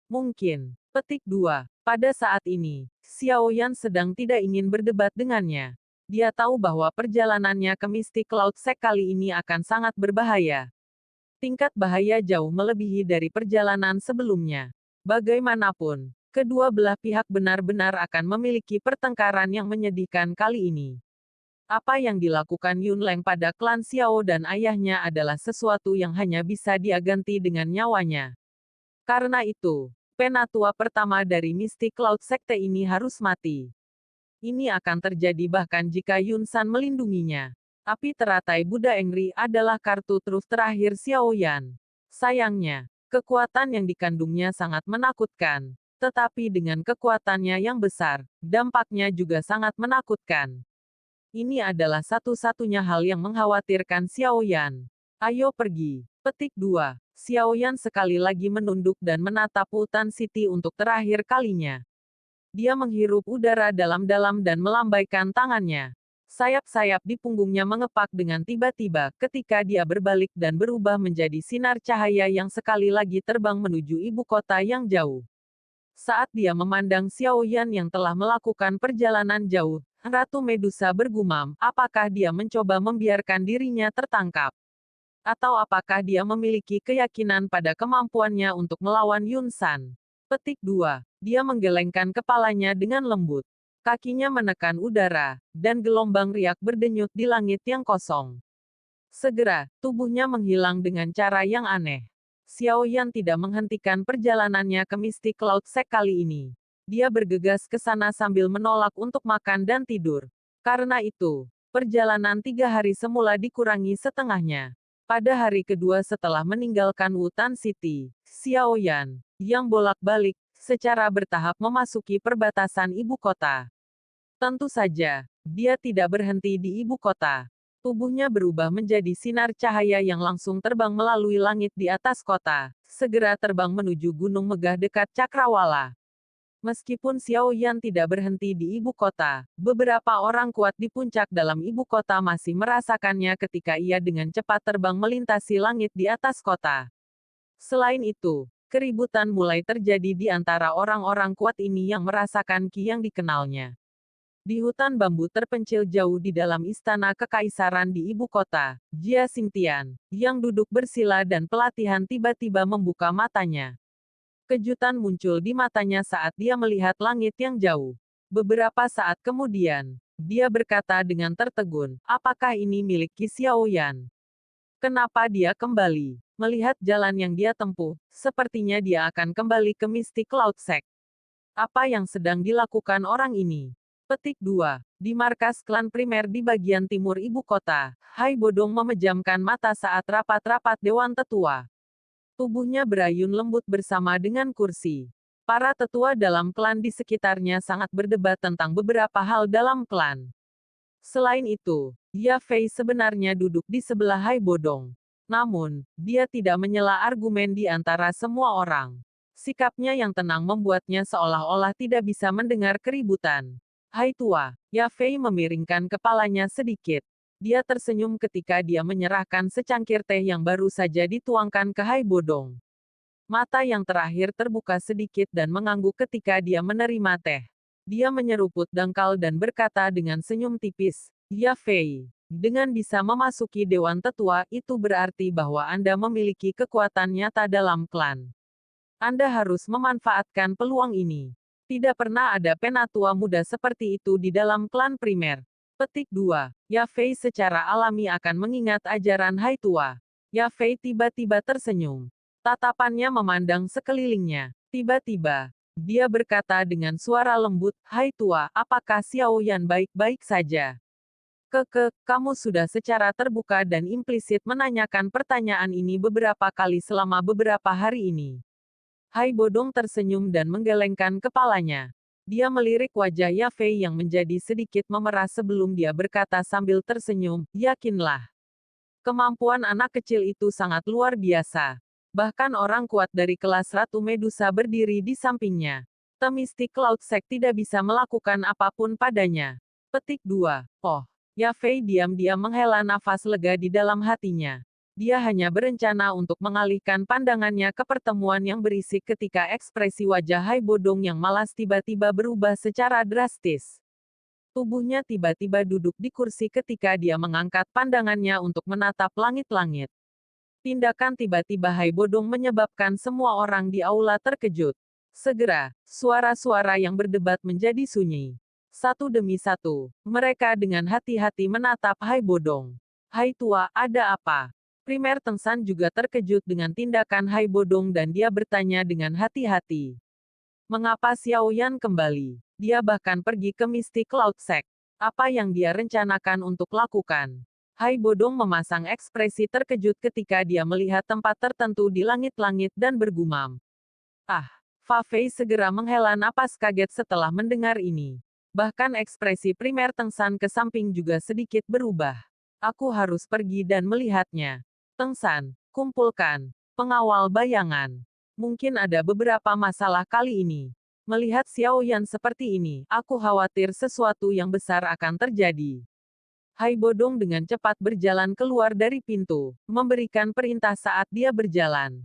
Mungkin. Petik 2. Pada saat ini, Xiao Yan sedang tidak ingin berdebat dengannya. Dia tahu bahwa perjalanannya ke Mystic Cloud Sect kali ini akan sangat berbahaya. Tingkat bahaya jauh melebihi dari perjalanan sebelumnya. Bagaimanapun, kedua belah pihak benar-benar akan memiliki pertengkaran yang menyedihkan kali ini. Apa yang dilakukan Yun Leng pada klan Xiao dan ayahnya adalah sesuatu yang hanya bisa dia ganti dengan nyawanya. Karena itu, penatua pertama dari Mystic Cloud Sekte ini harus mati. Ini akan terjadi bahkan jika Yun San melindunginya. Api teratai Buddha Engri adalah kartu truf terakhir Xiao Yan. Sayangnya, kekuatan yang dikandungnya sangat menakutkan. Tetapi dengan kekuatannya yang besar, dampaknya juga sangat menakutkan. Ini adalah satu-satunya hal yang mengkhawatirkan Xiao Yan. Ayo pergi. Petik 2. Xiao Yan sekali lagi menunduk dan menatap Wutan City untuk terakhir kalinya. Dia menghirup udara dalam-dalam dan melambaikan tangannya. Sayap-sayap di punggungnya mengepak dengan tiba-tiba ketika dia berbalik dan berubah menjadi sinar cahaya yang sekali lagi terbang menuju ibu kota yang jauh. Saat dia memandang Xiao Yan yang telah melakukan perjalanan jauh, Ratu Medusa bergumam, apakah dia mencoba membiarkan dirinya tertangkap? Atau apakah dia memiliki keyakinan pada kemampuannya untuk melawan Yun San? Petik 2. Dia menggelengkan kepalanya dengan lembut. Kakinya menekan udara, dan gelombang riak berdenyut di langit yang kosong. Segera, tubuhnya menghilang dengan cara yang aneh. Xiao Yan tidak menghentikan perjalanannya ke Mystic Cloud Sect kali ini. Dia bergegas ke sana sambil menolak untuk makan dan tidur. Karena itu, perjalanan 3 hari semula dikurangi setengahnya. Pada hari kedua setelah meninggalkan Wutan City, Xiao Yan, yang bolak-balik, secara bertahap memasuki perbatasan ibu kota. Tentu saja, dia tidak berhenti di ibu kota. Tubuhnya berubah menjadi sinar cahaya yang langsung terbang melalui langit di atas kota, segera terbang menuju gunung megah dekat Cakrawala. Meskipun Xiao Yan tidak berhenti di ibu kota, beberapa orang kuat di puncak dalam ibu kota masih merasakannya ketika ia dengan cepat terbang melintasi langit di atas kota. Selain itu, keributan mulai terjadi di antara orang-orang kuat ini yang merasakan ki yang dikenalnya. Di hutan bambu terpencil jauh di dalam istana kekaisaran di ibu kota, Jia Xingtian, yang duduk bersila dan pelatihan tiba-tiba membuka matanya. Kejutan muncul di matanya saat dia melihat langit yang jauh. Beberapa saat kemudian, dia berkata dengan tertegun, apakah ini milik Qi Xiao Yan? Kenapa dia kembali? Melihat jalan yang dia tempuh, sepertinya dia akan kembali ke Mystic Cloud Sect. Apa yang sedang dilakukan orang ini? Petik 2. Di markas klan primer di bagian timur ibu kota, Hai Bodong memejamkan mata saat rapat-rapat Dewan Tetua. Tubuhnya berayun lembut bersama dengan kursi. Para tetua dalam klan di sekitarnya sangat berdebat tentang beberapa hal dalam klan. Selain itu, Ya Fei sebenarnya duduk di sebelah Hai Bodong. Namun, dia tidak menyela argumen di antara semua orang. Sikapnya yang tenang membuatnya seolah-olah tidak bisa mendengar keributan. Hai tua, Ya Fei memiringkan kepalanya sedikit. Dia tersenyum ketika dia menyerahkan secangkir teh yang baru saja dituangkan ke Hai Bodong. Mata yang terakhir terbuka sedikit dan mengangguk ketika dia menerima teh. Dia menyeruput dangkal dan berkata dengan senyum tipis, Ya Fei, dengan bisa memasuki Dewan Tetua itu berarti bahwa Anda memiliki kekuatan nyata dalam klan. Anda harus memanfaatkan peluang ini. Tidak pernah ada penatua muda seperti itu di dalam klan primer. Petik 2. Ya Fei secara alami akan mengingat ajaran Hai Tua. Ya Fei tiba-tiba tersenyum. Tatapannya memandang sekelilingnya. Tiba-tiba, dia berkata dengan suara lembut, Hai Tua, apakah Xiao Yan baik-baik saja? Kamu sudah secara terbuka dan implisit menanyakan pertanyaan ini beberapa kali selama beberapa hari ini. Hai Bodong tersenyum dan menggelengkan kepalanya. Dia melirik wajah Ya Fei yang menjadi sedikit memerah sebelum dia berkata sambil tersenyum, yakinlah. Kemampuan anak kecil itu sangat luar biasa. Bahkan orang kuat dari kelas Ratu Medusa berdiri di sampingnya. The Mystic Cloud Sect tidak bisa melakukan apapun padanya. Petik 2. Oh, Ya Fei diam-diam menghela nafas lega di dalam hatinya. Dia hanya berencana untuk mengalihkan pandangannya ke pertemuan yang berisik ketika ekspresi wajah Hai Bodong yang malas tiba-tiba berubah secara drastis. Tubuhnya tiba-tiba duduk di kursi ketika dia mengangkat pandangannya untuk menatap langit-langit. Tindakan tiba-tiba Hai Bodong menyebabkan semua orang di aula terkejut. Segera, suara-suara yang berdebat menjadi sunyi. Satu demi satu, mereka dengan hati-hati menatap Hai Bodong. Hai tua, ada apa? Primer Tengsan juga terkejut dengan tindakan Hai Bodong dan dia bertanya dengan hati-hati. Mengapa Xiao Yan kembali? Dia bahkan pergi ke Mystic Cloud Sect. Apa yang dia rencanakan untuk lakukan? Hai Bodong memasang ekspresi terkejut ketika dia melihat tempat tertentu di langit-langit dan bergumam. Ah, Fa Fei segera menghela napas kaget setelah mendengar ini. Bahkan ekspresi primer Tengsan ke samping juga sedikit berubah. Aku harus pergi dan melihatnya. Tengsan, kumpulkan pengawal bayangan. Mungkin ada beberapa masalah kali ini. Melihat Xiao Yan seperti ini, aku khawatir sesuatu yang besar akan terjadi. Hai Bodong dengan cepat berjalan keluar dari pintu, memberikan perintah saat dia berjalan.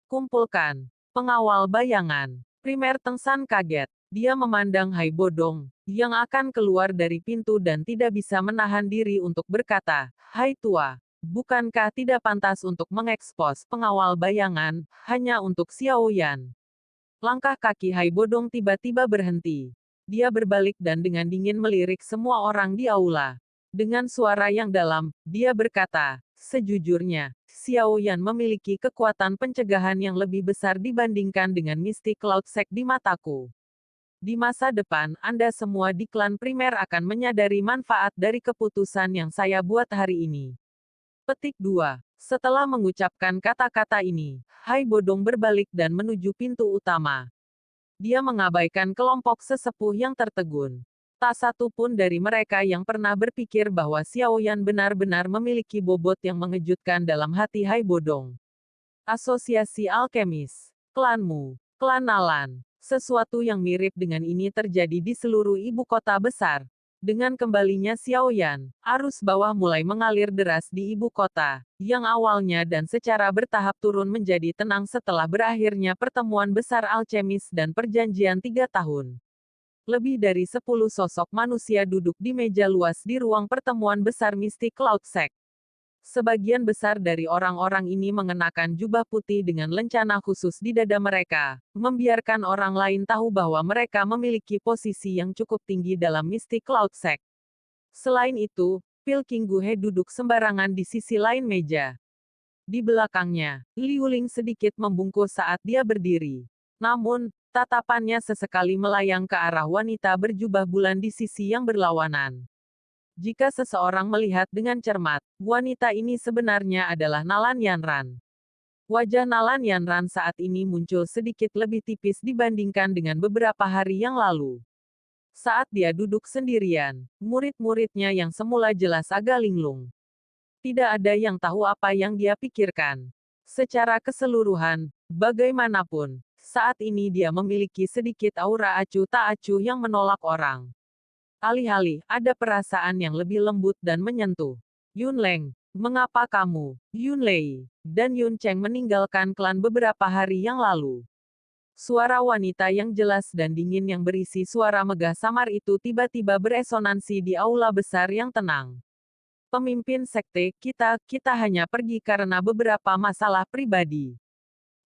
Kumpulkan pengawal bayangan. Primer Tengsan kaget. Dia memandang Hai Bodong, yang akan keluar dari pintu dan tidak bisa menahan diri untuk berkata, Hai tua, bukankah tidak pantas untuk mengekspos pengawal bayangan, hanya untuk Xiao Yan? Langkah kaki Hai Bodong tiba-tiba berhenti. Dia berbalik dan dengan dingin melirik semua orang di aula. Dengan suara yang dalam, dia berkata, sejujurnya, Xiao Yan memiliki kekuatan pencegahan yang lebih besar dibandingkan dengan Mystic Cloud Sect di mataku. Di masa depan, Anda semua di klan primer akan menyadari manfaat dari keputusan yang saya buat hari ini. Petik 2. Setelah mengucapkan kata-kata ini, Hai Bodong berbalik dan menuju pintu utama. Dia mengabaikan kelompok sesepuh yang tertegun. Tak satu pun dari mereka yang pernah berpikir bahwa Xiao Yan benar-benar memiliki bobot yang mengejutkan dalam hati Hai Bodong. Asosiasi Alkemis. Klanmu. Klan Nalan. Sesuatu yang mirip dengan ini terjadi di seluruh ibu kota besar. Dengan kembalinya Xiao Yan, arus bawah mulai mengalir deras di ibu kota, yang awalnya dan secara bertahap turun menjadi tenang setelah berakhirnya pertemuan besar alkemis dan perjanjian 3 tahun. Lebih dari 10 sosok manusia duduk di meja luas di ruang pertemuan besar Mystic Cloud Sect. Sebagian besar dari orang-orang ini mengenakan jubah putih dengan lencana khusus di dada mereka, membiarkan orang lain tahu bahwa mereka memiliki posisi yang cukup tinggi dalam Mystic Cloud Sect. Selain itu, Pil King Guhe duduk sembarangan di sisi lain meja. Di belakangnya, Liu Ling sedikit membungkuk saat dia berdiri. Namun, tatapannya sesekali melayang ke arah wanita berjubah bulan di sisi yang berlawanan. Jika seseorang melihat dengan cermat, wanita ini sebenarnya adalah Nalan Yanran. Wajah Nalan Yanran saat ini muncul sedikit lebih tipis dibandingkan dengan beberapa hari yang lalu. Saat dia duduk sendirian, murid-muridnya yang semula jelas agak linglung. Tidak ada yang tahu apa yang dia pikirkan. Secara keseluruhan, bagaimanapun, saat ini dia memiliki sedikit aura acuh tak acuh yang menolak orang. Alih-alih, ada perasaan yang lebih lembut dan menyentuh. Yun Leng, mengapa kamu, Yun Lei, dan Yun Cheng meninggalkan klan beberapa hari yang lalu? Suara wanita yang jelas dan dingin yang berisi suara megah samar itu tiba-tiba beresonansi di aula besar yang tenang. Pemimpin sekte, kita hanya pergi karena beberapa masalah pribadi.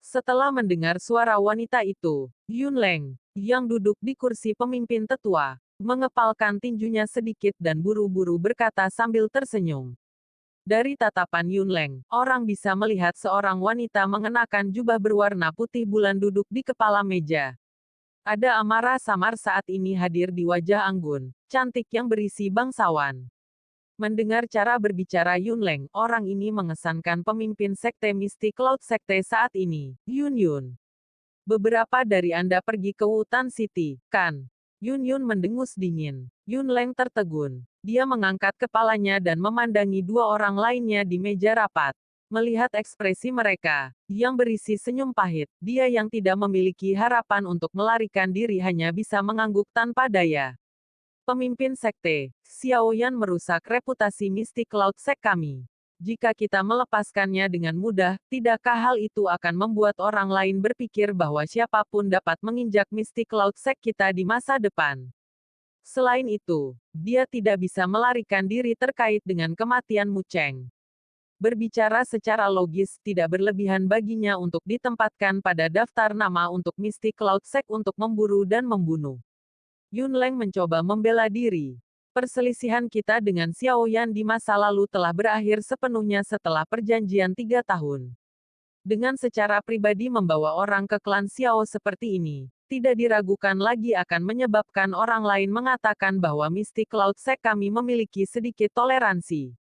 Setelah mendengar suara wanita itu, Yun Leng, yang duduk di kursi pemimpin tetua, mengepalkan tinjunya sedikit dan buru-buru berkata sambil tersenyum. Dari tatapan Yun Leng, orang bisa melihat seorang wanita mengenakan jubah berwarna putih bulan duduk di kepala meja. Ada amarah samar saat ini hadir di wajah anggun, cantik yang berisi bangsawan. Mendengar cara berbicara Yun Leng, orang ini mengesankan pemimpin sekte Mystic Cloud Sekte saat ini, Yun. Beberapa dari Anda pergi ke Wutan City, kan? Yun mendengus dingin. Yun Leng tertegun. Dia mengangkat kepalanya dan memandangi dua orang lainnya di meja rapat. Melihat ekspresi mereka, yang berisi senyum pahit, dia yang tidak memiliki harapan untuk melarikan diri hanya bisa mengangguk tanpa daya. Pemimpin sekte, Xiao Yan merusak reputasi Mystic Cloud Sect kami. Jika kita melepaskannya dengan mudah, tidakkah hal itu akan membuat orang lain berpikir bahwa siapapun dapat menginjak Mystic Cloud Sect kita di masa depan? Selain itu, dia tidak bisa melarikan diri terkait dengan kematian Mu Cheng. Berbicara secara logis, tidak berlebihan baginya untuk ditempatkan pada daftar nama untuk Mystic Cloud Sect untuk memburu dan membunuh. Yunleng mencoba membela diri. Perselisihan kita dengan Xiao Yan di masa lalu telah berakhir sepenuhnya setelah perjanjian 3 tahun. Dengan secara pribadi membawa orang ke klan Xiao seperti ini, tidak diragukan lagi akan menyebabkan orang lain mengatakan bahwa Mystic Cloud Sect kami memiliki sedikit toleransi.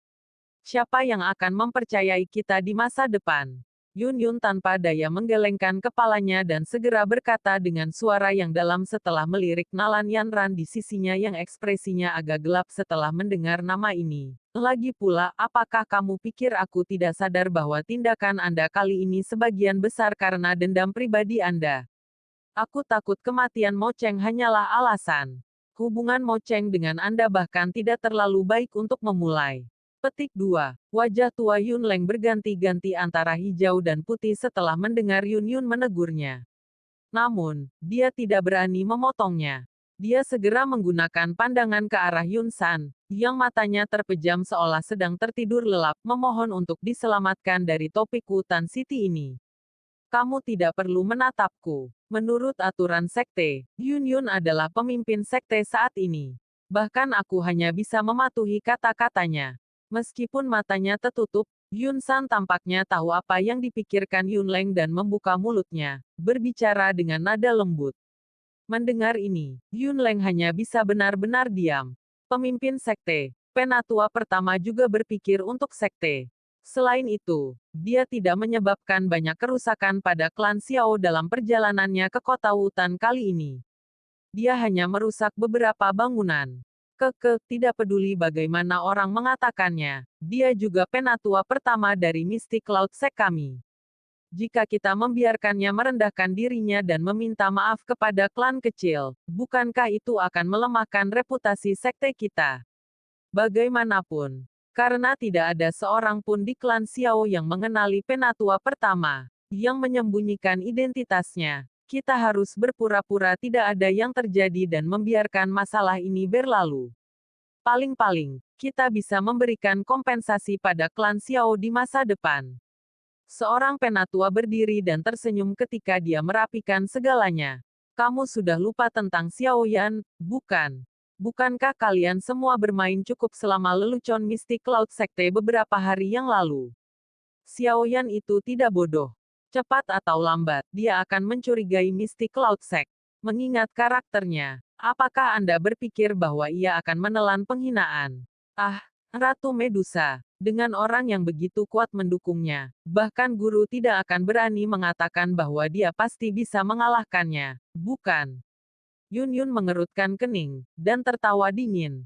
Siapa yang akan mempercayai kita di masa depan? Yun Yun tanpa daya menggelengkan kepalanya dan segera berkata dengan suara yang dalam setelah melirik Nalan Yanran di sisinya yang ekspresinya agak gelap setelah mendengar nama ini. Lagi pula, apakah kamu pikir aku tidak sadar bahwa tindakan Anda kali ini sebagian besar karena dendam pribadi Anda? Aku takut kematian Mo Cheng hanyalah alasan. Hubungan Mo Cheng dengan Anda bahkan tidak terlalu baik untuk memulai. Petik 2. Wajah tua Yunleng berganti-ganti antara hijau dan putih setelah mendengar Yun Yun menegurnya. Namun, dia tidak berani memotongnya. Dia segera menggunakan pandangan ke arah Yun San, yang matanya terpejam seolah sedang tertidur lelap, memohon untuk diselamatkan dari topik hutan City ini. Kamu tidak perlu menatapku. Menurut aturan sekte, Yun Yun adalah pemimpin sekte saat ini. Bahkan aku hanya bisa mematuhi kata-katanya. Meskipun matanya tertutup, Yun San tampaknya tahu apa yang dipikirkan Yunleng dan membuka mulutnya, berbicara dengan nada lembut. Mendengar ini, Yunleng hanya bisa benar-benar diam. Pemimpin sekte, penatua pertama juga berpikir untuk sekte. Selain itu, dia tidak menyebabkan banyak kerusakan pada klan Xiao dalam perjalanannya ke kota hutan kali ini. Dia hanya merusak beberapa bangunan. Tidak peduli bagaimana orang mengatakannya, dia juga penatua pertama dari Mystic Cloud Sect kami. Jika kita membiarkannya merendahkan dirinya dan meminta maaf kepada klan kecil, bukankah itu akan melemahkan reputasi sekte kita? Bagaimanapun, karena tidak ada seorang pun di klan Xiao yang mengenali penatua pertama, yang menyembunyikan identitasnya, kita harus berpura-pura tidak ada yang terjadi dan membiarkan masalah ini berlalu. Paling-paling, kita bisa memberikan kompensasi pada klan Xiao di masa depan. Seorang penatua berdiri dan tersenyum ketika dia merapikan segalanya. Kamu sudah lupa tentang Xiao Yan, bukan? Bukankah kalian semua bermain cukup selama lelucon Mystic Cloud Sekte beberapa hari yang lalu? Xiao Yan itu tidak bodoh. Cepat atau lambat, dia akan mencurigai Mystic Cloud Sect. Mengingat karakternya, apakah Anda berpikir bahwa ia akan menelan penghinaan? Ah, Ratu Medusa, dengan orang yang begitu kuat mendukungnya, bahkan guru tidak akan berani mengatakan bahwa dia pasti bisa mengalahkannya, bukan? Yun Yun mengerutkan kening, dan tertawa dingin.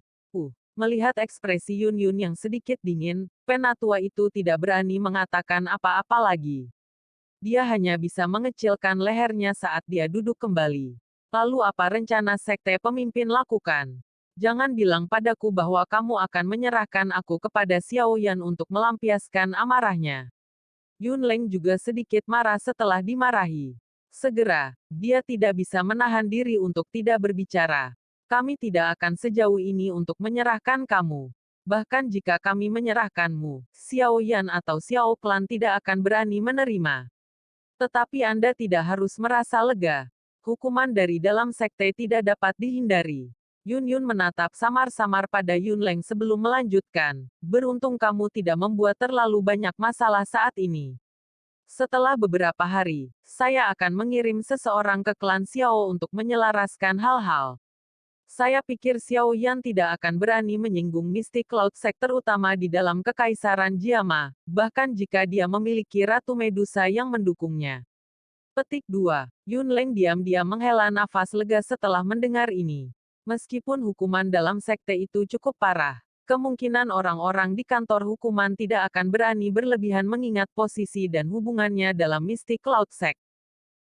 Melihat ekspresi Yun Yun yang sedikit dingin, penatua itu tidak berani mengatakan apa-apa lagi. Dia hanya bisa mengecilkan lehernya saat dia duduk kembali. Lalu apa rencana sekte pemimpin lakukan? Jangan bilang padaku bahwa kamu akan menyerahkan aku kepada Xiao Yan untuk melampiaskan amarahnya. Yunleng juga sedikit marah setelah dimarahi. Segera, dia tidak bisa menahan diri untuk tidak berbicara. Kami tidak akan sejauh ini untuk menyerahkan kamu. Bahkan jika kami menyerahkanmu, Xiao Yan atau Xiao Clan tidak akan berani menerima. Tetapi Anda tidak harus merasa lega. Hukuman dari dalam sekte tidak dapat dihindari. Yun Yun menatap samar-samar pada Yunleng sebelum melanjutkan. Beruntung kamu tidak membuat terlalu banyak masalah saat ini. Setelah beberapa hari, saya akan mengirim seseorang ke klan Xiao untuk menyelaraskan hal-hal. Saya pikir Xiao Yan tidak akan berani menyinggung Mystic Cloud Sect terutama di dalam Kekaisaran Jiama, bahkan jika dia memiliki Ratu Medusa yang mendukungnya. Petik 2. Yunleng diam-diam menghela nafas lega setelah mendengar ini. Meskipun hukuman dalam sekte itu cukup parah, kemungkinan orang-orang di kantor hukuman tidak akan berani berlebihan mengingat posisi dan hubungannya dalam Mystic Cloud Sect.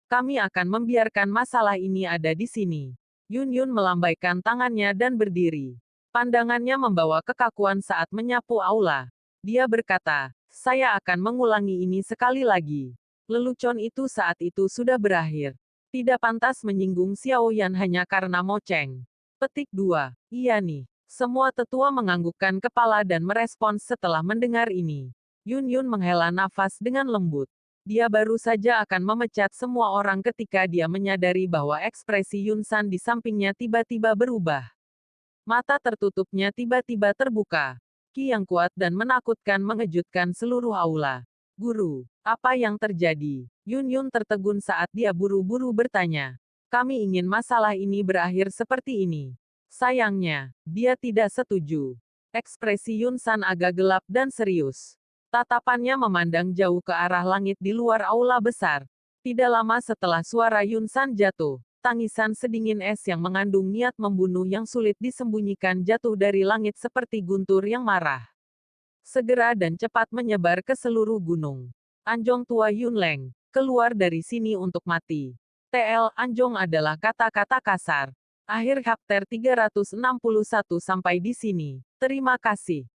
Kami akan membiarkan masalah ini ada di sini. Yun Yun melambaikan tangannya dan berdiri. Pandangannya membawa kekakuan saat menyapu aula. Dia berkata, saya akan mengulangi ini sekali lagi. Lelucon itu saat itu sudah berakhir. Tidak pantas menyinggung Xiao Yan hanya karena Mo Cheng. Petik 2. Iya nih. Semua tetua menganggukkan kepala dan merespons setelah mendengar ini. Yun Yun menghela nafas dengan lembut. Dia baru saja akan memecat semua orang ketika dia menyadari bahwa ekspresi Yun San di sampingnya tiba-tiba berubah. Mata tertutupnya tiba-tiba terbuka. Ki yang kuat dan menakutkan mengejutkan seluruh aula. Guru, apa yang terjadi? Yun Yun tertegun saat dia buru-buru bertanya. Kami ingin masalah ini berakhir seperti ini. Sayangnya, dia tidak setuju. Ekspresi Yun San agak gelap dan serius. Tatapannya memandang jauh ke arah langit di luar aula besar. Tidak lama setelah suara Yun San jatuh, tangisan sedingin es yang mengandung niat membunuh yang sulit disembunyikan jatuh dari langit seperti guntur yang marah. Segera dan cepat menyebar ke seluruh gunung. Anjong tua Yunleng, keluar dari sini untuk mati. TL Anjong adalah kata-kata kasar. Akhir chapter 361 sampai di sini. Terima kasih.